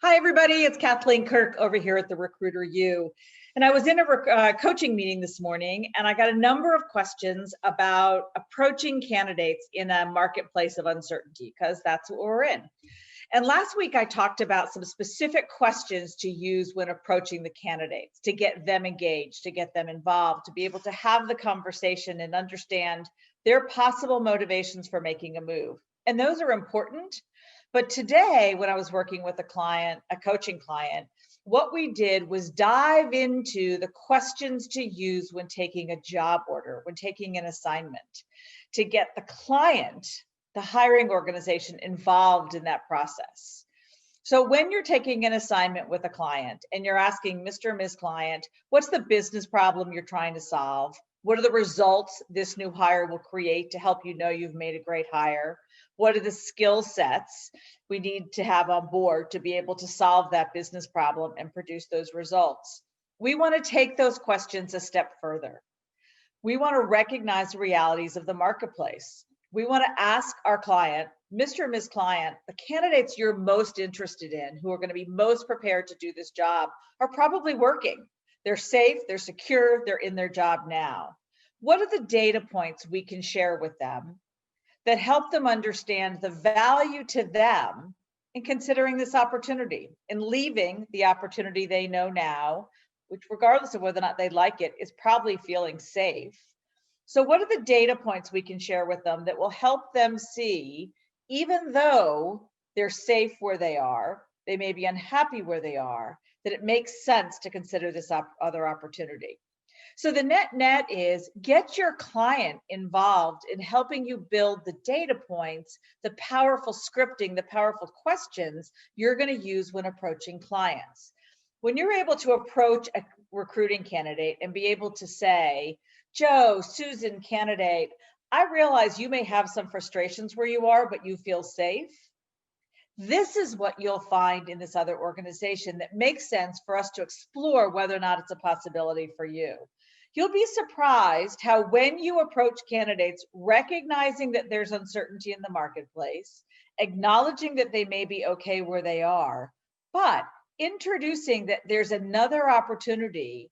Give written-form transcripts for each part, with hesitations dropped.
Hi, everybody. It's Kathleen Kirk over here at the Recruiter U. And I was in a coaching meeting this morning, and I got a number of questions about approaching candidates in a marketplace of uncertainty, because that's what we're in. And last week, I talked about some specific questions to use when approaching the candidates to get them engaged, to get them involved, to be able to have the conversation and understand their possible motivations for making a move. And those are important. But today, when I was working with a client, a coaching client, what we did was dive into the questions to use when taking a job order, when taking an assignment, to get the client, the hiring organization, involved in that process. So when you're taking an assignment with a client and you're asking Mr. or Ms. Client, what's the business problem you're trying to solve? What are the results this new hire will create to help you know you've made a great hire? What are the skill sets we need to have on board to be able to solve that business problem and produce those results? We want to take those questions a step further. We want to recognize the realities of the marketplace. We want to ask our client, Mr. and Ms. Client, the candidates you're most interested in, who are going to be most prepared to do this job, are probably working. They're safe, they're secure, they're in their job now. What are the data points we can share with them that help them understand the value to them in considering this opportunity and leaving the opportunity they know now, which regardless of whether or not they like it, is probably feeling safe. So what are the data points we can share with them that will help them see, even though they're safe where they are, they may be unhappy where they are, that it makes sense to consider this other opportunity? So the net is get your client involved in helping you build the data points, the powerful scripting, the powerful questions you're going to use when approaching clients. When you're able to approach a recruiting candidate and be able to say, Joe, Susan, candidate, I realize you may have some frustrations where you are, but you feel safe. This is what you'll find in this other organization that makes sense for us to explore whether or not it's a possibility for you. You'll be surprised how when you approach candidates, recognizing that there's uncertainty in the marketplace, acknowledging that they may be okay where they are, but introducing that there's another opportunity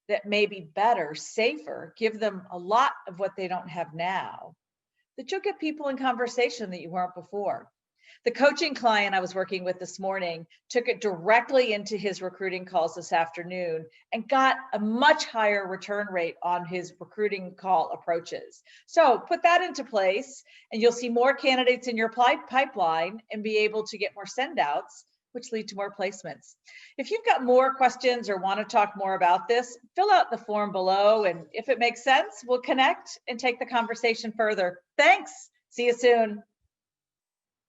that may be better, safer, give them a lot of what they don't have now, that you'll get people in conversation that you weren't before. The coaching client I was working with this morning took it directly into his recruiting calls this afternoon and got a much higher return rate on his recruiting call approaches. So put that into place and you'll see more candidates in your pipeline and be able to get more send outs, which lead to more placements. If you've got more questions or want to talk more about this, fill out the form below. And if it makes sense, we'll connect and take the conversation further. Thanks. See you soon.